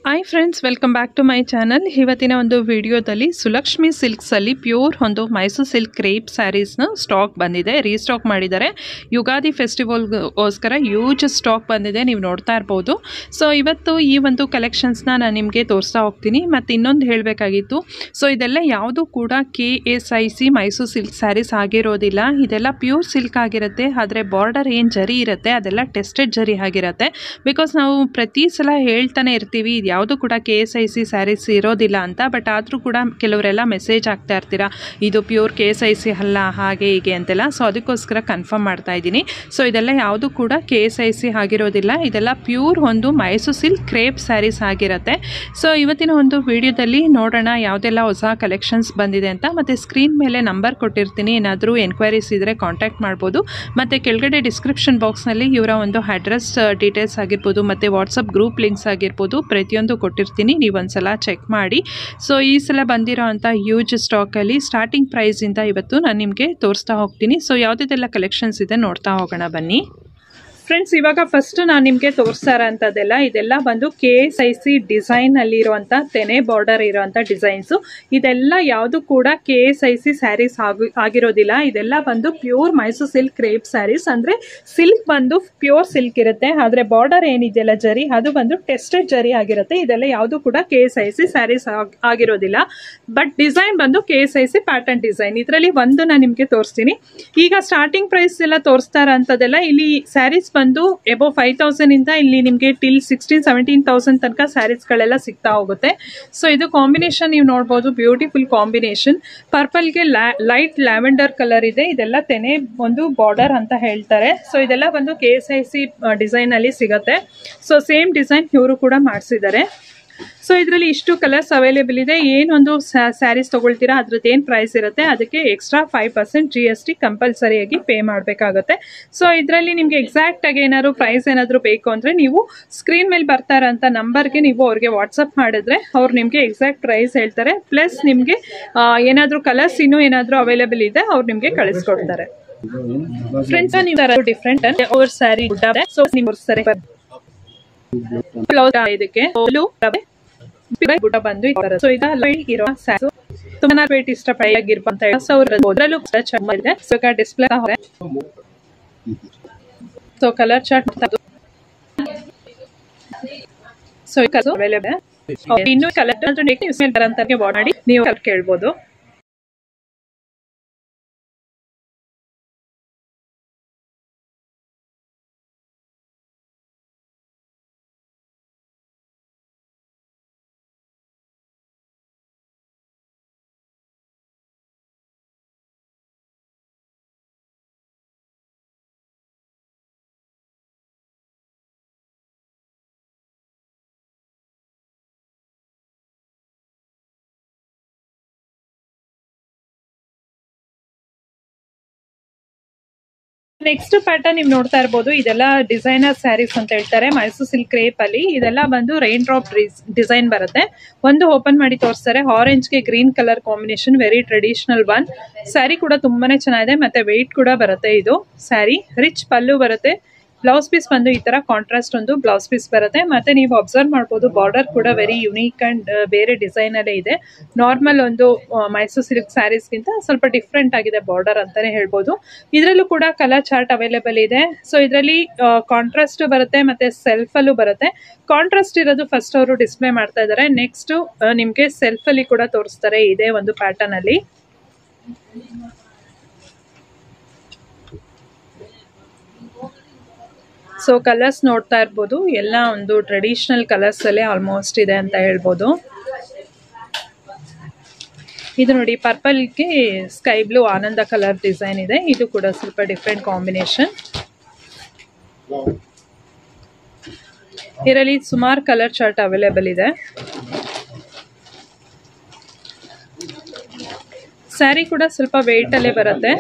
Hi friends, welcome back to my channel. ಇವತ್ತಿನ ಒಂದು ವಿಡಿಯೋದಲ್ಲಿ ಸುಲಕ್ಷ್ಮಿ ಸಿಲ್ಕ್ಸಲ್ಲಿ ಪ್ಯೂರ್ ಒಂದು ಮೈಸೂರು ಸಿಲ್ಕ್ ಕ್ರೇಪ್ ಸ್ಯಾರೀಸ್ನ ಸ್ಟಾಕ್ ಬಂದಿದೆ, ರೀಸ್ಟಾಕ್ ಮಾಡಿದ್ದಾರೆ. ಯುಗಾದಿ ಫೆಸ್ಟಿವಲ್ಗೋಸ್ಕರ ಯೂಜ್ ಸ್ಟಾಕ್ ಬಂದಿದೆ, ನೀವು ನೋಡ್ತಾ ಇರ್ಬೋದು. ಸೊ ಇವತ್ತು ಈ ಒಂದು ಕಲೆಕ್ಷನ್ಸ್ನ ನಾನು ನಿಮಗೆ ತೋರಿಸ್ತಾ ಹೋಗ್ತೀನಿ. ಮತ್ತು ಇನ್ನೊಂದು ಹೇಳಬೇಕಾಗಿತ್ತು, ಸೊ ಇದೆಲ್ಲ ಯಾವುದು ಕೂಡ KSIC ಮೈಸೂರು ಸಿಲ್ಕ್ ಸ್ಯಾರೀಸ್ ಆಗಿರೋದಿಲ್ಲ. ಇದೆಲ್ಲ ಪ್ಯೂರ್ ಸಿಲ್ಕ್ ಆಗಿರುತ್ತೆ, ಆದರೆ ಬಾರ್ಡರ್ ಏನು ಜರಿ ಇರುತ್ತೆ ಅದೆಲ್ಲ ಟೆಸ್ಟೆಡ್ ಜರಿ ಆಗಿರುತ್ತೆ. ಬಿಕಾಸ್ ನಾವು ಪ್ರತಿ ಸಲ ಹೇಳ್ತಾನೆ ಇರ್ತೀವಿ ಯಾವುದು ಕೂಡ KSIC ಸ್ಯಾರೀಸ್ ಇರೋದಿಲ್ಲ ಅಂತ. ಬಟ್ ಆದರೂ ಕೂಡ ಕೆಲವರೆಲ್ಲ ಮೆಸೇಜ್ ಆಗ್ತಾ ಇರ್ತೀರಾ, ಇದು ಪ್ಯೂರ್ KSIC ಅಲ್ಲ ಹಾಗೆ ಹೀಗೆ ಅಂತೆಲ್ಲ. ಸೊ ಅದಕ್ಕೋಸ್ಕರ ಕನ್ಫರ್ಮ್ ಮಾಡ್ತಾ ಇದ್ದೀನಿ. ಸೊ ಇದೆಲ್ಲ ಯಾವುದು ಕೂಡ KSIC ಆಗಿರೋದಿಲ್ಲ, ಇದೆಲ್ಲ ಪ್ಯೂರ್ ಒಂದು ಮೈಸೂರು ಸಿಲ್ಕ್ ಕ್ರೇಪ್ ಸ್ಯಾರೀಸ್ ಆಗಿರುತ್ತೆ. ಸೊ ಇವತ್ತಿನ ಒಂದು ವಿಡಿಯೋದಲ್ಲಿ ನೋಡೋಣ ಯಾವುದೆಲ್ಲ ಹೊಸ ಕಲೆಕ್ಷನ್ಸ್ ಬಂದಿದೆ ಅಂತ. ಮತ್ತು ಸ್ಕ್ರೀನ್ ಮೇಲೆ ನಂಬರ್ ಕೊಟ್ಟಿರ್ತೀನಿ, ಏನಾದರೂ ಎನ್ಕ್ವೈರೀಸ್ ಇದ್ದರೆ ಕಾಂಟ್ಯಾಕ್ಟ್ ಮಾಡ್ಬೋದು. ಮತ್ತು ಕೆಳಗಡೆ ಡಿಸ್ಕ್ರಿಪ್ಷನ್ ಬಾಕ್ಸ್ನಲ್ಲಿ ಇವರ ಒಂದು ಅಡ್ರೆಸ್ ಡೀಟೇಲ್ಸ್ ಆಗಿರ್ಬೋದು ಮತ್ತು ವಾಟ್ಸಪ್ ಗ್ರೂಪ್ ಲಿಂಕ್ಸ್ ಆಗಿರ್ಬೋದು ಪ್ರತಿಯೊಂದು ಕೊಟ್ಟಿರ್ತೀನಿ, ನೀವು ಒಂದ್ಸಲ ಚೆಕ್ ಮಾಡಿ. ಸೊ ಈ ಸಲ ಬಂದಿರೋ ಅಂಥ ಹ್ಯೂಜ್ ಸ್ಟಾಕಲ್ಲಿ ಸ್ಟಾರ್ಟಿಂಗ್ ಪ್ರೈಸಿಂದ ಇವತ್ತು ನಾನು ನಿಮಗೆ ತೋರಿಸ್ತಾ ಹೋಗ್ತೀನಿ. ಸೊ ಯಾವುದೆಲ್ಲ ಕಲೆಕ್ಷನ್ಸ್ ಇದೆ ನೋಡ್ತಾ ಹೋಗೋಣ ಬನ್ನಿ ಫ್ರೆಂಡ್ಸ್. ಇವಾಗ ಫಸ್ಟ್ ನಾನು ನಿಮಗೆ ತೋರಿಸ್ತಾ ಇರೋಂಥದ್ದೆಲ್ಲ ಇದೆಲ್ಲ ಬಂದು KSIC ಡಿಸೈನ್ ಅಲ್ಲಿ ಇರುವಂಥ ತೆನೆ ಬಾರ್ಡರ್ ಇರುವಂಥ ಡಿಸೈನ್ಸು. ಇದೆಲ್ಲ ಯಾವುದು ಕೂಡ KSIC ಸ್ಯಾರೀಸ್ ಆಗಿರೋದಿಲ್ಲ. ಇದೆಲ್ಲ ಬಂದು pure Mysuru silk crepe sarees. ಅಂದರೆ ಸಿಲ್ಕ್ ಬಂದು ಪ್ಯೂರ್ ಸಿಲ್ಕ್ ಇರುತ್ತೆ, ಆದರೆ ಬಾರ್ಡರ್ ಏನಿದೆಯಲ್ಲ ಜರಿ ಅದು ಬಂದು ಟೆಸ್ಟೆಡ್ ಜರಿ ಆಗಿರುತ್ತೆ. ಇದೆಲ್ಲ ಯಾವುದು ಕೂಡ KSIC ಸ್ಯಾರೀಸ್ ಆಗಿರೋದಿಲ್ಲ. ಬಟ್ ಡಿಸೈನ್ ಬಂದು KSIC ಪ್ಯಾಟರ್ನ್ ಡಿಸೈನ್. ಇದರಲ್ಲಿ ಒಂದು ನಾನು ನಿಮಗೆ ತೋರಿಸ್ತೀನಿ. ಈಗ ಸ್ಟಾರ್ಟಿಂಗ್ ಪ್ರೈಸ್ ಎಲ್ಲ ತೋರಿಸ್ತಾ ಇರೋಂಥದ್ದೆಲ್ಲ ಇಲ್ಲಿ ಸ್ಯಾರೀಸ್ ಬಂದು ಎಬೋ 5,000 ಇಂದ ಇಲ್ಲಿ ನಿಮಗೆ ಟಿಲ್ 16,000-17,000 ತನಕ ಸ್ಯಾರೀಸ್ಗಳೆಲ್ಲ ಸಿಗ್ತಾ ಹೋಗುತ್ತೆ. ಸೊ ಇದು ಕಾಂಬಿನೇಷನ್ ನೀವು ನೋಡ್ಬೋದು, ಬ್ಯೂಟಿಫುಲ್ ಕಾಂಬಿನೇಷನ್. ಪರ್ಪಲ್ಗೆ ಲೈಟ್ ಲ್ಯಾವೆಂಡರ್ ಕಲರ್ ಇದೆ. ಇದೆಲ್ಲ ತೆನೆ ಒಂದು ಬಾರ್ಡರ್ ಅಂತ ಹೇಳ್ತಾರೆ. ಸೊ ಇದೆಲ್ಲ ಬಂದು KSIC ಡಿಸೈನ್ ಅಲ್ಲಿ ಸಿಗುತ್ತೆ. ಸೊ ಸೇಮ್ ಡಿಸೈನ್ ಇವರು ಕೂಡ ಮಾಡಿಸಿದ್ದಾರೆ. ಸೊ ಇದರಲ್ಲಿ ಇಷ್ಟು ಕಲರ್ಸ್ ಅವೈಲೇಬಲ್ ಇದೆ. ಏನೊಂದು ಸ್ಯಾರೀಸ್ ತಗೊಳ್ತೀರಾ ಅದ್ರದ್ದು ಏನು ಪ್ರೈಸ್ ಇರುತ್ತೆ ಅದಕ್ಕೆ ಎಕ್ಸ್ಟ್ರಾ 5% GST ಕಂಪಲ್ಸರಿಯಾಗಿ ಪೇ ಮಾಡಬೇಕಾಗುತ್ತೆ. ಸೊ ಇದರಲ್ಲಿ ನಿಮಗೆ ಎಕ್ಸಾಕ್ಟ್ ಆಗಿ ಏನಾದ್ರು ಪ್ರೈಸ್ ಏನಾದರೂ ಬೇಕು ಅಂದರೆ ನೀವು ಸ್ಕ್ರೀನ್ ಮೇಲೆ ಬರ್ತಾ ಇರೋಂಥ ನಂಬರ್ಗೆ ನೀವು ಅವ್ರಿಗೆ ವಾಟ್ಸಪ್ ಮಾಡಿದ್ರೆ ಅವ್ರು ನಿಮಗೆ ಎಕ್ಸಾಕ್ಟ್ ಪ್ರೈಸ್ ಹೇಳ್ತಾರೆ. ಪ್ಲಸ್ ನಿಮಗೆ ಏನಾದರೂ ಕಲರ್ಸ್ ಇನ್ನೂ ಏನಾದರೂ ಅವೈಲೇಬಲ್ ಇದೆ ಅವ್ರು ನಿಮಗೆ ಕಳಿಸ್ಕೊಡ್ತಾರೆ. ಫ್ರೆಂಡ್ಸ್ ನೀವು ಡಿಫ್ರೆಂಟ್ ಅವ್ರ ಸ್ಯಾರಿ ಸೊ ನಿಮ್ಮ ಸರಿ ಇದಕ್ಕೆ ಬುಟ್ಟ ಬಂದು ಸೊ ಇರೋ ತುಂಬಾ ವೇಟ್ ಇಷ್ಟಪಟ್ಟಿರ್ಬಂತ display so colour chart so available. ಇನ್ನು ಕಲರ್ ಮಾಡಿ ನೀವು ಕೇಳ್ಬೋದು. ನೆಕ್ಸ್ಟ್ ಪ್ಯಾಟರ್ನ್ ನೀವು ನೋಡ್ತಾ ಇರ್ಬೋದು, ಇದೆಲ್ಲ ಡಿಸೈನರ್ ಸ್ಯಾರೀಸ್ ಅಂತ ಹೇಳ್ತಾರೆ ಮೈಸೂರು ಸಿಲ್ಕ್ ಕ್ರೇಪ್ ಅಲ್ಲಿ. ಇದೆಲ್ಲ ಬಂದು ರೈನ್ ಡ್ರಾಪ್ ಡಿಸೈನ್ ಬರುತ್ತೆ. ಒಂದು ಓಪನ್ ಮಾಡಿ ತೋರಿಸ್ತಾರೆ, ಆರೆಂಜ್ಗೆ green colour combination, very traditional one. Sari ಕೂಡ ತುಂಬಾನೇ ಚೆನ್ನಾಗಿದೆ ಮತ್ತೆ ವೆಯ್ಟ್ ಕೂಡ ಬರುತ್ತೆ. ಇದು ಸ್ಯಾರಿ ರಿಚ್ ಪಲ್ಲು ಬರುತ್ತೆ. ಬ್ಲೌಸ್ ಪೀಸ್ ಬಂದು ಈ ತರ ಕಾಂಟ್ರಾಸ್ಟ್ ಒಂದು ಬ್ಲೌಸ್ ಪೀಸ್ ಬರುತ್ತೆ. ಮತ್ತೆ ನೀವು ಅಬ್ಸರ್ವ್ ಮಾಡ್ಬೋದು ಬಾರ್ಡರ್ ಕೂಡ ವೆರಿ ಯುನೀಕ್ ಅಂಡ್ ಬೇರೆ ಡಿಸೈನ್ ಅಲ್ಲೇ ಇದೆ. ನಾರ್ಮಲ್ ಒಂದು ಮೈಸೂರು ಸಿಲ್ಕ್ ಸ್ಯಾರೀಸ್ಗಿಂತ ಸ್ವಲ್ಪ ಡಿಫ್ರೆಂಟ್ ಆಗಿದೆ ಬಾರ್ಡರ್ ಅಂತಾನೆ ಹೇಳ್ಬೋದು. ಇದರಲ್ಲೂ ಕೂಡ ಕಲರ್ ಚಾರ್ಟ್ ಅವೈಲೇಬಲ್ ಇದೆ. ಸೊ ಇದರಲ್ಲಿ ಕಾಂಟ್ರಾಸ್ಟ್ ಬರುತ್ತೆ ಮತ್ತೆ ಸೆಲ್ಫ್ ಅಲ್ಲೂ ಬರುತ್ತೆ. ಕಾಂಟ್ರಾಸ್ಟ್ ಇರೋದು ಫಸ್ಟ್ ಅವರು ಡಿಸ್ಪ್ಲೇ ಮಾಡ್ತಾ ಇದ್ದಾರೆ. ನೆಕ್ಸ್ಟ್ ನಿಮ್ಗೆ ಸೆಲ್ಫ್ ಅಲ್ಲಿ ಕೂಡ ತೋರಿಸ್ತಾರೆ ಇದೇ ಒಂದು ಪ್ಯಾಟರ್ನ್ ಅಲ್ಲಿ. ಸೊ ಕಲರ್ಸ್ ನೋಡ್ತಾ ಇರ್ಬೋದು, ಎಲ್ಲ ಒಂದು ಟ್ರೆಡಿಷನಲ್ ಕಲರ್ಸ್ ಅಲ್ಲೇ ಆಲ್ಮೋಸ್ಟ್ ಇದೆ ಅಂತ ಹೇಳ್ಬೋದು. ಇದು ನೋಡಿ ಪರ್ಪಲ್ಗೆ ಸ್ಕೈ ಬ್ಲೂ ಆನಂದ ಕಲರ್ ಡಿಸೈನ್ ಇದೆ. ಇದು ಕೂಡ ಸ್ವಲ್ಪ ಡಿಫ್ರೆಂಟ್ ಕಾಂಬಿನೇಷನ್. ಇದರಲ್ಲಿ ಸುಮಾರು ಕಲರ್ ಚಾರ್ಟ್ ಅವೈಲೇಬಲ್ ಇದೆ. ಸ್ಯಾರಿ ಕೂಡ ಸ್ವಲ್ಪ ವೆಯ್ಟ್ ಅಲ್ಲೇ ಬರುತ್ತೆ.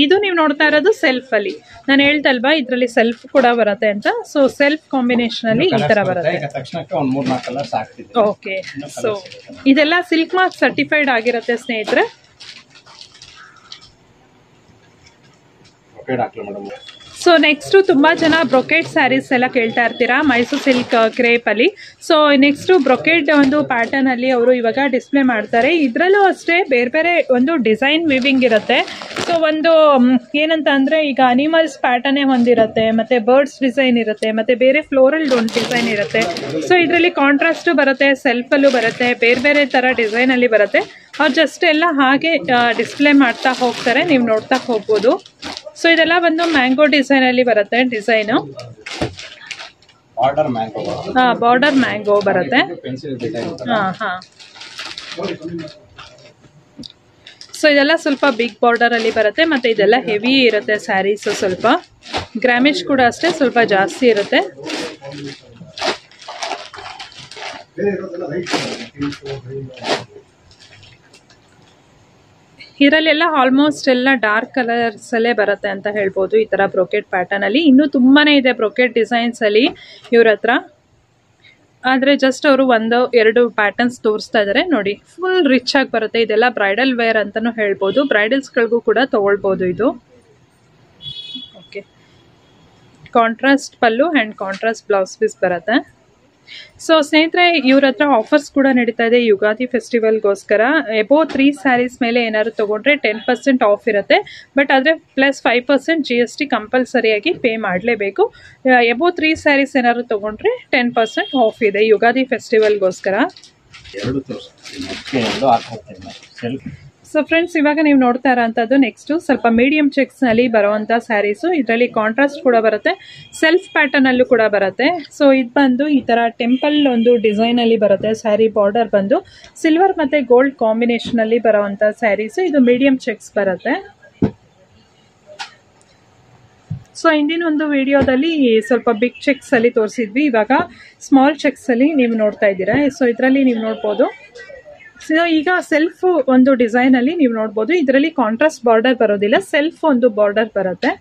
ಇದು ನೀವು ನೋಡ್ತಾ ಇರೋದು ಸೆಲ್ಫ್ ಅಲ್ಲಿ. ನಾನು ಹೇಳ್ತಲ್ವಾ ಇದ್ರಲ್ಲಿ ಸೆಲ್ಫ್ ಕೂಡ ಬರುತ್ತೆ ಅಂತ. ಸೊ ಸೆಲ್ಫ್ ಕಾಂಬಿನೇಷನ್ ಅಲ್ಲಿ ಈ ತರ ಬರುತ್ತೆ. ಓಕೆ, ಸೊ ಇದೆಲ್ಲ ಸಿಲ್ಕ್ ಮಾರ್ಕ್ ಸರ್ಟಿಫೈಡ್ ಆಗಿರುತ್ತೆ ಸ್ನೇಹಿತರೆ. ಸೊ ನೆಕ್ಸ್ಟು ತುಂಬ ಜನ ಬ್ರೊಕೆಟ್ ಸ್ಯಾರೀಸ್ ಎಲ್ಲ ಕೇಳ್ತಾ ಇರ್ತೀರಾ ಮೈಸೂರು ಸಿಲ್ಕ್ ಕ್ರೇಪಲ್ಲಿ. ಸೊ ನೆಕ್ಸ್ಟು ಬ್ರೊಕೆಟ್ ಒಂದು ಪ್ಯಾಟರ್ನಲ್ಲಿ ಅವರು ಇವಾಗ ಡಿಸ್ಪ್ಲೇ ಮಾಡ್ತಾರೆ. ಇದರಲ್ಲೂ ಅಷ್ಟೇ ಬೇರೆ ಬೇರೆ ಒಂದು ಡಿಸೈನ್ ವಿವಿಂಗ್ ಇರುತ್ತೆ. ಸೊ ಒಂದು ಏನಂತ ಅಂದರೆ ಈಗ ಅನಿಮಲ್ಸ್ ಪ್ಯಾಟರ್ನೇ ಹೊಂದಿರುತ್ತೆ, ಮತ್ತು ಬರ್ಡ್ಸ್ ಡಿಸೈನ್ ಇರುತ್ತೆ, ಮತ್ತು ಬೇರೆ ಫ್ಲೋರಲ್ ಒಂದು ಡಿಸೈನ್ ಇರುತ್ತೆ. ಸೊ ಇದರಲ್ಲಿ ಕಾಂಟ್ರಾಸ್ಟು ಬರುತ್ತೆ, ಸೆಲ್ಫಲ್ಲೂ ಬರುತ್ತೆ, ಬೇರೆ ಬೇರೆ ಥರ ಡಿಸೈನಲ್ಲಿ ಬರುತ್ತೆ. ಅವ್ರು ಜಸ್ಟ್ ಎಲ್ಲ ಹಾಗೆ ಡಿಸ್ಪ್ಲೇ ಮಾಡ್ತಾ ಹೋಗ್ತಾರೆ, ನೀವು ನೋಡ್ತಾ ಹೋಗ್ಬೋದು. ಸೊ ಇದೆಲ್ಲ ಬಂದು ಮ್ಯಾಂಗೋ ಡಿಸೈನ್ ಅಲ್ಲಿ ಬರುತ್ತೆ. ಡಿಸೈನು ಬಾರ್ಡರ್ ಮ್ಯಾಂಗೋ ಬರುತ್ತೆ. ಸೊ ಇದೆಲ್ಲ ಸ್ವಲ್ಪ ಬಿಗ್ ಬಾರ್ಡರ್ ಅಲ್ಲಿ ಬರುತ್ತೆ, ಮತ್ತೆ ಇದೆಲ್ಲ ಹೆವಿ ಇರುತ್ತೆ ಸ್ಯಾರೀಸ್. ಸ್ವಲ್ಪ ಗ್ರಾಮೇಜ್ ಕೂಡ ಅಷ್ಟೇ ಸ್ವಲ್ಪ ಜಾಸ್ತಿ ಇರುತ್ತೆ. ಇದರಲ್ಲೆಲ್ಲ ಆಲ್ಮೋಸ್ಟ್ ಎಲ್ಲ ಡಾರ್ಕ್ ಕಲರ್ಸ್ ಅಲ್ಲೇ ಬರುತ್ತೆ ಅಂತ ಹೇಳ್ಬೋದು ಈ ತರ ಬ್ರೊಕೆಟ್ ಪ್ಯಾಟರ್ನ್ ಅಲ್ಲಿ. ಇನ್ನೂ ತುಂಬಾನೇ ಇದೆ ಬ್ರೊಕೆಟ್ ಡಿಸೈನ್ಸ್ ಅಲ್ಲಿ ಇವ್ರ ಹತ್ರ. ಆದ್ರೆ ಜಸ್ಟ್ ಅವರು 1-2 ಪ್ಯಾಟರ್ನ್ಸ್ ತೋರಿಸ್ತಾ ಇದಾರೆ ನೋಡಿ. ಫುಲ್ ರಿಚ್ ಆಗಿ ಬರುತ್ತೆ. ಇದೆಲ್ಲ ಬ್ರೈಡಲ್ ವೇರ್ ಅಂತಾನು ಹೇಳ್ಬೋದು, ಬ್ರೈಡಲ್ಸ್ಗಳಿಗೂ ಕೂಡ ತಗೊಳ್ಬೋದು ಇದು. Okay, contrast pallu and contrast blouse piece ಬರುತ್ತೆ. ಸೊ ಸ್ನೇಹಿತರೆ, ಇವ್ರ ಹತ್ರ ಆಫರ್ಸ್ ಕೂಡ ನಡೀತಾ ಇದೆ ಯುಗಾದಿ ಫೆಸ್ಟಿವಲ್ಗೋಸ್ಕರ. ಎಬೋ 3 ಸ್ಯಾರೀಸ್ ಮೇಲೆ ಏನಾದ್ರು ತಗೊಂಡ್ರೆ 10% ಆಫ್ ಇರುತ್ತೆ. ಬಟ್ ಆದರೆ ಪ್ಲಸ್ 5% GST ಕಂಪಲ್ಸರಿಯಾಗಿ ಪೇ ಮಾಡಲೇಬೇಕು. ಎಬೋ 3 ಸ್ಯಾರೀಸ್ ಏನಾದ್ರು ತಗೊಂಡ್ರೆ 10% ಆಫ್ ಇದೆ ಯುಗಾದಿ ಫೆಸ್ಟಿವಲ್ಗೋಸ್ಕರ. ಸೊ ಫ್ರೆಂಡ್ಸ್, ಇವಾಗ ನೀವು ನೋಡ್ತಾ ಇರೋಂಥದ್ದು ನೆಕ್ಸ್ಟು ಸ್ವಲ್ಪ ಮೀಡಿಯಂ ಚೆಕ್ಸ್ನಲ್ಲಿ ಬರುವಂಥ ಸ್ಯಾರೀಸು. ಇದರಲ್ಲಿ ಕಾಂಟ್ರಾಸ್ಟ್ ಕೂಡ ಬರುತ್ತೆ, ಸೆಲ್ಫ್ ಪ್ಯಾಟರ್ನಲ್ಲೂ ಕೂಡ ಬರುತ್ತೆ. ಸೊ ಇದು ಬಂದು ಈ ಥರ ಟೆಂಪಲ್ ಒಂದು ಡಿಸೈನಲ್ಲಿ ಬರುತ್ತೆ. ಸ್ಯಾರಿ ಬಾರ್ಡರ್ ಬಂದು ಸಿಲ್ವರ್ ಮತ್ತು ಗೋಲ್ಡ್ ಕಾಂಬಿನೇಷನಲ್ಲಿ ಬರುವಂಥ ಸ್ಯಾರೀಸು. ಇದು ಮೀಡಿಯಂ ಚೆಕ್ಸ್ ಬರುತ್ತೆ. ಸೊ ಹಿಂದಿನ ಒಂದು ವಿಡಿಯೋದಲ್ಲಿ ಸ್ವಲ್ಪ ಬಿಗ್ ಚೆಕ್ಸಲ್ಲಿ ತೋರಿಸಿದ್ವಿ, ಇವಾಗ ಸ್ಮಾಲ್ ಚೆಕ್ಸಲ್ಲಿ ನೀವು ನೋಡ್ತಾ ಇದ್ದೀರಾ. ಸೊ ಇದರಲ್ಲಿ ನೀವು ನೋಡ್ಬೋದು. ಸೊ ಈಗ ಸೆಲ್ಫ್ ಒಂದು ಡಿಸೈನ್ ಅಲ್ಲಿ ನೀವು ನೋಡ್ಬೋದು. ಇದರಲ್ಲಿ ಕಾಂಟ್ರಾಸ್ಟ್ ಬಾರ್ಡರ್ ಬರೋದಿಲ್ಲ, ಸೆಲ್ಫ್ ಒಂದು ಬಾರ್ಡರ್ ಬರುತ್ತೆ.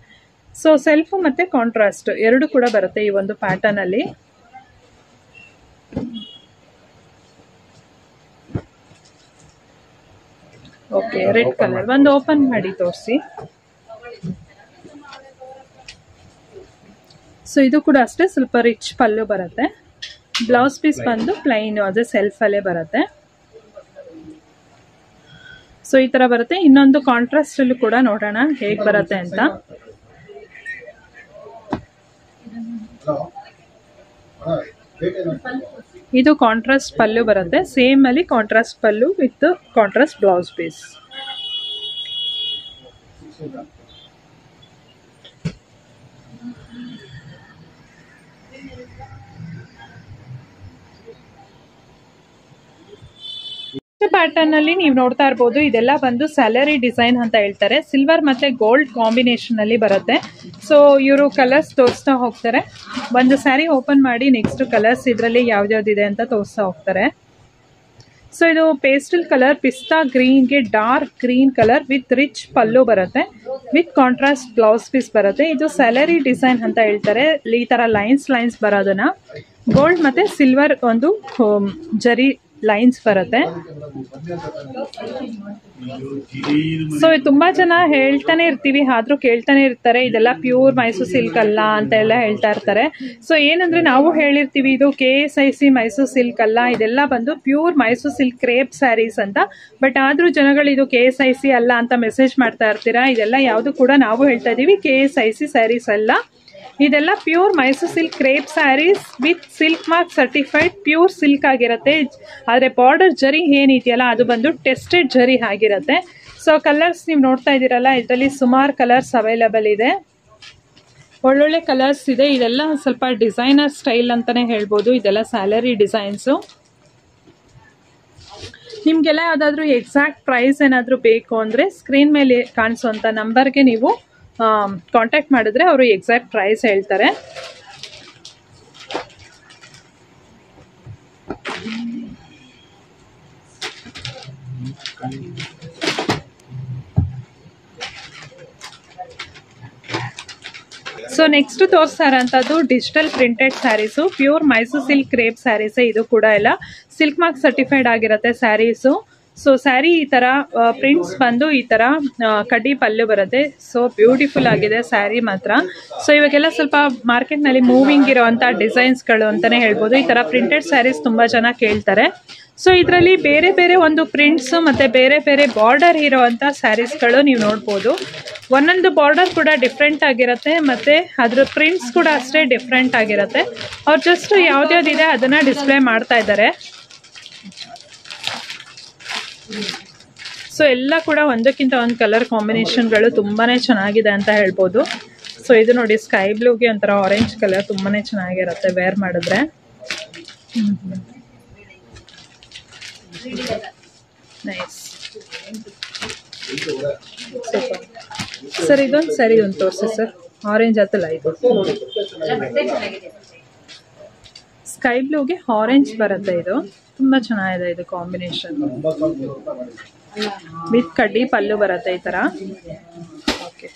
ಸೊ ಸೆಲ್ಫ್ ಮತ್ತೆ ಕಾಂಟ್ರಾಸ್ಟ್ ಎರಡು ಕೂಡ ಬರುತ್ತೆ ಈ ಒಂದು ಪ್ಯಾಟರ್ನ್ ಅಲ್ಲಿ. ಓಕೆ, ರೆಡ್ ಕಲರ್ ಒಂದು ಓಪನ್ ಮಾಡಿ ತೋರಿಸಿ. ಸೊ ಇದು ಕೂಡ ಅಷ್ಟೇ ಸ್ವಲ್ಪ ರಿಚ್ ಪಲ್ಲು ಬರುತ್ತೆ. ಬ್ಲೌಸ್ ಪೀಸ್ ಬಂದು ಪ್ಲೈನ್ ಅದೇ ಸೆಲ್ಫ್ ಅಲ್ಲೇ ಬರುತ್ತೆ. ಸೊ ಈ ತರ ಬರುತ್ತೆ. ಇನ್ನೊಂದು ಕಾಂಟ್ರಾಸ್ಟ್ ಅಲ್ಲೂ ಕೂಡ ನೋಡೋಣ ಹೇಗೆ ಬರುತ್ತೆ ಅಂತ. ಇದು ಕಾಂಟ್ರಾಸ್ಟ್ ಪಲ್ಲು ಬರುತ್ತೆ, ಸೇಮ್ ಅಲ್ಲಿ contrast pallu with contrast blouse piece. Pattern ಅಲ್ಲಿ ನೀವು ನೋಡ್ತಾ ಇರಬಹುದು. ಇದೆಲ್ಲ ಬಂದು ಸ್ಯಾಲರಿ ಡಿಸೈನ್ ಅಂತ ಹೇಳ್ತಾರೆ. ಸಿಲ್ವರ್ ಮತ್ತೆ ಗೋಲ್ಡ್ ಕಾಂಬಿನೇಷನ್ ಅಲ್ಲಿ ಬರುತ್ತೆ. ಸೊ ಇವರು ಕಲರ್ಸ್ ತೋರಿಸ್ತಾ ಹೋಗ್ತಾರೆ. ಒಂದು ಸ್ಯಾರಿ ಓಪನ್ ಮಾಡಿ ನೆಕ್ಸ್ಟ್ ಕಲರ್ಸ್ ಇದರಲ್ಲಿ ಯಾವ್ದಾವ್ದಿದೆ ಅಂತ ತೋರಿಸ್ತಾ ಹೋಗ್ತಾರೆ. ಸೊ ಇದು ಪೇಸ್ಟಲ್ ಕಲರ್ ಪಿಸ್ತಾ ಗ್ರೀನ್ಗೆ dark green colour with rich pallu ಬರುತ್ತೆ, ವಿತ್ ಕಾಂಟ್ರಾಸ್ಟ್ ಬ್ಲೌಸ್ ಪೀಸ್ ಬರುತ್ತೆ. ಇದು ಸ್ಯಾಲರಿ ಡಿಸೈನ್ ಅಂತ ಹೇಳ್ತಾರೆ. ಈ ತರ ಲೈನ್ಸ್ ಬರೋದನ್ನ ಗೋಲ್ಡ್ ಮತ್ತೆ ಸಿಲ್ವರ್ ಒಂದು ಜರಿ ಲೈನ್ಸ್ ಬರುತ್ತೆ. ಸೊ ತುಂಬಾ ಜನ ಹೇಳ್ತಾನೆ ಇರ್ತೀವಿ, ಆದ್ರೂ ಕೇಳ್ತಾನೆ ಇರ್ತಾರೆ ಇದೆಲ್ಲ ಪ್ಯೂರ್ ಮೈಸೂರು ಸಿಲ್ಕ್ ಅಲ್ಲ ಅಂತ ಎಲ್ಲ ಹೇಳ್ತಾ ಇರ್ತಾರೆ. ಸೊ ಏನಂದ್ರೆ ನಾವು ಹೇಳಿರ್ತೀವಿ ಇದು KSIC ಮೈಸೂರು ಸಿಲ್ಕ್ ಅಲ್ಲ, ಇದೆಲ್ಲ ಬಂದು pure Mysuru silk crepe sarees ಅಂತ. ಬಟ್ ಆದ್ರೂ ಜನಗಳು ಇದು KSIC ಅಲ್ಲ ಅಂತ ಮೆಸೇಜ್ ಮಾಡ್ತಾ ಇರ್ತೀರಾ. ಇದೆಲ್ಲ ಯಾವುದು ಕೂಡ ನಾವು ಹೇಳ್ತಾ ಇದೀವಿ KSIC ಸ್ಯಾರೀಸ್ ಅಲ್ಲ, ಇದೆಲ್ಲ pure Mysuru silk crepe sarees with silk mark certified pure silk ಆಗಿರುತ್ತೆ. ಆದರೆ ಬಾರ್ಡರ್ ಜರಿ ಏನಿದೆಯಲ್ಲ ಅದು ಬಂದು ಟೆಸ್ಟೆಡ್ ಜರಿ ಆಗಿರುತ್ತೆ. ಸೊ ಕಲರ್ಸ್ ನೀವು ನೋಡ್ತಾ ಇದ್ದೀರಲ್ಲ, ಇದರಲ್ಲಿ ಸುಮಾರು ಕಲರ್ಸ್ ಅವೈಲಬಲ್ ಇದೆ, ಒಳ್ಳೊಳ್ಳೆ ಕಲರ್ಸ್ ಇದೆ. ಇದೆಲ್ಲ ಸ್ವಲ್ಪ ಡಿಸೈನರ್ ಸ್ಟೈಲ್ ಅಂತಾನೆ ಹೇಳ್ಬೋದು. ಇದೆಲ್ಲ ಸ್ಯಾಲರಿ ಡಿಸೈನ್ಸು. ನಿಮಗೆಲ್ಲ ಯಾವುದಾದ್ರೂ ಎಕ್ಸಾಕ್ಟ್ ಪ್ರೈಸ್ ಏನಾದರೂ ಬೇಕು ಅಂದರೆ ಸ್ಕ್ರೀನ್ ಮೇಲೆ ಕಾಣಿಸುವಂಥ ನಂಬರ್ಗೆ ನೀವು ಕಾಂಟ್ಯಾಕ್ಟ್ ಮಾಡಿದ್ರೆ ಅವರು ಎಕ್ಸಾಕ್ಟ್ ಪ್ರೈಸ್ ಹೇಳ್ತಾರೆ. ಸೊ ನೆಕ್ಸ್ಟ್ ತೋರಿಸ್ತಾ ಇರೋಂಥದ್ದು digital printed saris, pure Mysuru silk crepe saris. ಇದು ಕೂಡ ಎಲ್ಲ ಸಿಲ್ಕ್ ಮಾರ್ಕ್ ಸರ್ಟಿಫೈಡ್ ಆಗಿರುತ್ತೆ ಸ್ಯಾರೀಸು. ಸೊ ಸ್ಯಾರಿ ಈ ತರ ಪ್ರಿಂಟ್ಸ್ ಬಂದು ಈ ತರ ಕಡ್ಡಿ ಪಲ್ಲು ಬರುತ್ತೆ. ಸೊ ಬ್ಯೂಟಿಫುಲ್ ಆಗಿದೆ ಸ್ಯಾರಿ ಮಾತ್ರ. ಸೊ ಇವಾಗೆಲ್ಲ ಸ್ವಲ್ಪ ಮಾರ್ಕೆಟ್ ನಲ್ಲಿ ಮೂವಿಂಗ್ ಇರುವಂತ ಡಿಸೈನ್ಸ್ ಗಳು ಅಂತಾನೆ ಹೇಳ್ಬೋದು. ಈ ತರ ಪ್ರಿಂಟೆಡ್ ಸ್ಯಾರೀಸ್ ತುಂಬಾ ಜನ ಕೇಳ್ತಾರೆ. ಸೊ ಇದರಲ್ಲಿ ಬೇರೆ ಬೇರೆ ಒಂದು ಪ್ರಿಂಟ್ಸ್ ಮತ್ತೆ ಬೇರೆ ಬೇರೆ ಬಾರ್ಡರ್ ಇರುವಂತ ಸ್ಯಾರೀಸ್ ಗಳು ನೀವು ನೋಡ್ಬೋದು. ಒಂದೊಂದು ಬಾರ್ಡರ್ ಕೂಡ ಡಿಫ್ರೆಂಟ್ ಆಗಿರುತ್ತೆ ಮತ್ತೆ ಅದ್ರ ಪ್ರಿಂಟ್ಸ್ ಕೂಡ ಅಷ್ಟೇ ಡಿಫ್ರೆಂಟ್ ಆಗಿರುತ್ತೆ. ಅವ್ರು ಜಸ್ಟ್ ಯಾವ್ದ್ಯಾವ್ದಿದೆ ಅದನ್ನ ಡಿಸ್ಪ್ಲೇ ಮಾಡ್ತಾ ಇದ್ದಾರೆ. ಸೊ ಎಲ್ಲ ಕೂಡ ಒಂದಕ್ಕಿಂತ ಒಂದು ಕಲರ್ ಕಾಂಬಿನೇಷನ್ಗಳು ತುಂಬಾನೇ ಚೆನ್ನಾಗಿದೆ ಅಂತ ಹೇಳ್ಬೋದು. ಸೊ ಇದು ನೋಡಿ ಸ್ಕೈ ಬ್ಲೂಗೆ ಒಂಥರ ಆರೆಂಜ್ ಕಲರ್ ತುಂಬಾನೇ ಚೆನ್ನಾಗಿರುತ್ತೆ ವೇರ್ ಮಾಡಿದ್ರೆ. ನೈಸ್. ಸರ್ ಇದೊಂದು ಸರಿ ಒಂದು ತೋರಿಸಿ ಸರ್. ಆರೆಂಜ್ ಆತಲ್ಲ ಇದು ಸ್ಕೈ ಬ್ಲೂಗೆ ಆರೆಂಜ್ ಬರುತ್ತೆ. ಇದು ತುಂಬಾ ಚೆನ್ನಾಗಿದೆ ಇದು ಕಾಂಬಿನೇಷನ್. ವಿತ್ ಕಡ್ಡಿ ಪಲ್ಲು ಬರುತ್ತೆ ಈ ತರ. ಓಕೆ,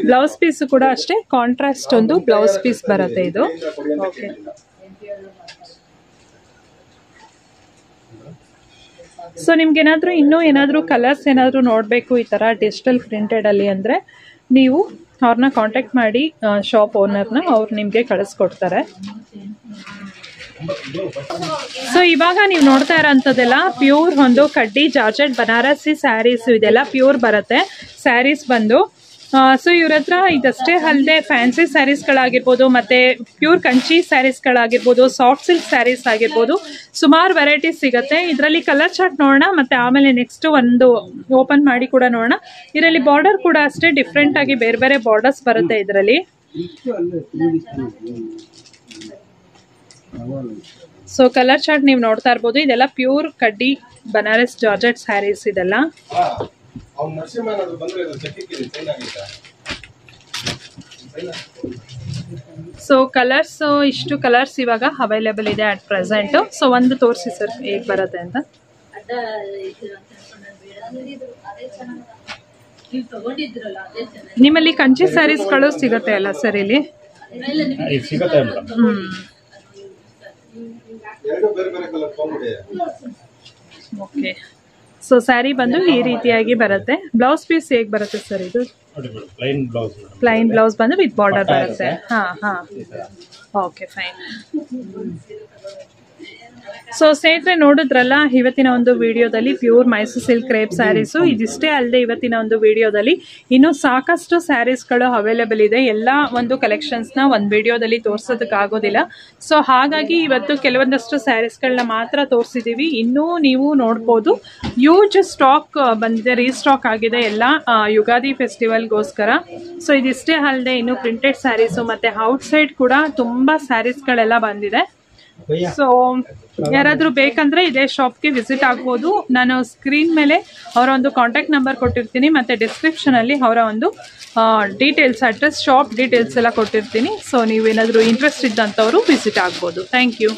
ಬ್ಲೌಸ್ ಪೀಸ್ ಕೂಡ ಅಷ್ಟೇ ಕಾಂಟ್ರಾಸ್ಟ್ ಒಂದು ಬ್ಲೌಸ್ ಪೀಸ್ ಬರುತ್ತೆ ಇದು. ಓಕೆ, ಸೊ ನಿಮ್ಗೆ ಇನ್ನೂ ಏನಾದರೂ ಕಲರ್ಸ್ ಏನಾದರೂ ನೋಡಬೇಕು ಈ ತರ ಡಿಜಿಟಲ್ ಪ್ರಿಂಟೆಡ್ ಅಲ್ಲಿ ಅಂದ್ರೆ ನೀವು ಅವ್ರನ್ನ ಕಾಂಟ್ಯಾಕ್ಟ್ ಮಾಡಿ ಶಾಪ್ ಓನರ್ನ, ಅವ್ರು ನಿಮ್ಗೆ ಕಳಿಸ್ಕೊಡ್ತಾರೆ. ಸೊ ಇವಾಗ ನೀವು ನೋಡ್ತಾ ಇರೋಂಥದ್ದೆಲ್ಲ ಪ್ಯೂರ್ ಒಂದು ಕಡ್ಡಿ ಜಾರ್ಜೆಟ್ ಬನಾರಸಿ ಸ್ಯಾರೀಸ್. ಇದೆಲ್ಲ ಪ್ಯೂರ್ ಬರುತ್ತೆ ಸ್ಯಾರೀಸ್ ಬಂದು. ಸೊ ಇವ್ರ ಹತ್ರ ಇದಷ್ಟೇ ಅಲ್ಲದೆ ಫ್ಯಾನ್ಸಿ ಸ್ಯಾರೀಸ್ಗಳಾಗಿರ್ಬೋದು ಮತ್ತೆ ಪ್ಯೂರ್ ಕಂಚಿ ಸ್ಯಾರೀಸ್ಗಳಾಗಿರ್ಬೋದು, ಸಾಫ್ಟ್ ಸಿಲ್ಕ್ ಸ್ಯಾರೀಸ್ ಆಗಿರ್ಬೋದು, ಸುಮಾರು ವೆರೈಟೀಸ್ ಸಿಗುತ್ತೆ. ಇದರಲ್ಲಿ ಕಲರ್ ಚಾರ್ಟ್ ನೋಡೋಣ ಮತ್ತೆ ಆಮೇಲೆ ನೆಕ್ಸ್ಟ್ ಒಂದು ಓಪನ್ ಮಾಡಿ ಕೂಡ ನೋಡೋಣ. ಇದರಲ್ಲಿ ಬಾರ್ಡರ್ ಕೂಡ ಅಷ್ಟೇ ಡಿಫ್ರೆಂಟ್ ಆಗಿ ಬೇರೆ ಬೇರೆ ಬಾರ್ಡರ್ಸ್ ಬರುತ್ತೆ ಇದರಲ್ಲಿ. ಸೊ ಕಲರ್ ಚಾರ್ಟ್ ನೀವು ನೋಡ್ತಾ ಇರ್ಬೋದು. ಇದೆಲ್ಲ ಪ್ಯೂರ್ ಕಡ್ಡಿ ಬನಾರಸ್ ಜಾರ್ಜೆಟ್ ಸ್ಯಾರೀಸ್ ಇದೆಲ್ಲ. ಸೊ ಕಲರ್ಸ್ ಇಷ್ಟು ಕಲರ್ಸ್ ಇವಾಗ ಅವೈಲೇಬಲ್ ಇದೆ ಅಟ್ ಪ್ರೆಸೆಂಟ್. ಸೊ ಒಂದು ತೋರಿಸಿ ಸರ್ ಹೇಗೆ ಬರುತ್ತೆ ಅಂತ. ನಿಮ್ಮಲ್ಲಿ ಕಂಚಿ ಸ್ಯಾರೀಸ್ಗಳು ಸಿಗುತ್ತೆ ಅಲ್ಲ ಸರ್ ಇಲ್ಲಿ? ಓಕೆ, ಸೊ ಸ್ಯಾರಿ ಬಂದು ಈ ರೀತಿಯಾಗಿ ಬರುತ್ತೆ. ಬ್ಲೌಸ್ ಪೀಸ್ ಹೇಗೆ ಬರುತ್ತೆ ಸರ್ ಇದು? ಪ್ಲೈನ್ ಬ್ಲೌಸ್ ಬಂದು ವಿತ್ ಬಾರ್ಡರ್ ಬರುತ್ತೆ. ಹಾ, ಓಕೆ ಫೈನ್. ಸೊ ಸ್ನೇಹಿತರೆ ನೋಡಿದ್ರಲ್ಲ ಇವತ್ತಿನ ಒಂದು ವಿಡಿಯೋದಲ್ಲಿ pure Mysuru silk crepe saris. ಇದಿಷ್ಟೇ ಅಲ್ಲದೆ ಇವತ್ತಿನ ಒಂದು ವಿಡಿಯೋದಲ್ಲಿ ಇನ್ನೂ ಸಾಕಷ್ಟು ಸ್ಯಾರೀಸ್ಗಳು ಅವೈಲೇಬಲ್ ಇದೆ. ಎಲ್ಲ ಒಂದು ಕಲೆಕ್ಷನ್ಸ್ನ ಒಂದು ವಿಡಿಯೋದಲ್ಲಿ ತೋರಿಸೋದಕ್ಕಾಗೋದಿಲ್ಲ. ಸೊ ಹಾಗಾಗಿ ಇವತ್ತು ಕೆಲವೊಂದಷ್ಟು ಸ್ಯಾರೀಸ್ಗಳನ್ನ ಮಾತ್ರ ತೋರಿಸಿದ್ದೀವಿ. ಇನ್ನೂ ನೀವು ನೋಡ್ಬೋದು ಹ್ಯೂಜ್ ಸ್ಟಾಕ್ ಬಂದಿದೆ, ರೀಸ್ಟಾಕ್ ಆಗಿದೆ ಎಲ್ಲ ಯುಗಾದಿ ಫೆಸ್ಟಿವಲ್ಗೋಸ್ಕರ. ಸೊ ಇದಿಷ್ಟೇ ಅಲ್ಲದೆ ಇನ್ನು ಪ್ರಿಂಟೆಡ್ ಸ್ಯಾರೀಸು ಮತ್ತೆ ಔಟ್ಸೈಡ್ ಕೂಡ ತುಂಬಾ ಸ್ಯಾರೀಸ್ಗಳೆಲ್ಲ ಬಂದಿದೆ. ಸೊ ಯಾರಾದ್ರೂ ಬೇಕಂದ್ರೆ ಇದೇ ಶಾಪ್ಗೆ ವಿಸಿಟ್ ಆಗ್ಬೋದು. ನಾನು ಸ್ಕ್ರೀನ್ ಮೇಲೆ ಅವರ ಒಂದು ಕಾಂಟ್ಯಾಕ್ಟ್ ನಂಬರ್ ಕೊಟ್ಟಿರ್ತೀನಿ ಮತ್ತೆ ಡಿಸ್ಕ್ರಿಪ್ಷನ್ ಅಲ್ಲಿ ಅವರ ಒಂದು ಡೀಟೇಲ್ಸ್, ಅಡ್ರೆಸ್, ಶಾಪ್ ಡೀಟೇಲ್ಸ್ ಎಲ್ಲ ಕೊಟ್ಟಿರ್ತೀನಿ. ಸೊ ನೀವೇನಾದ್ರೂ ಇಂಟ್ರೆಸ್ಟ್ ಇದ್ದಂಥವ್ರು ವಿಸಿಟ್ ಆಗ್ಬೋದು. Thank you.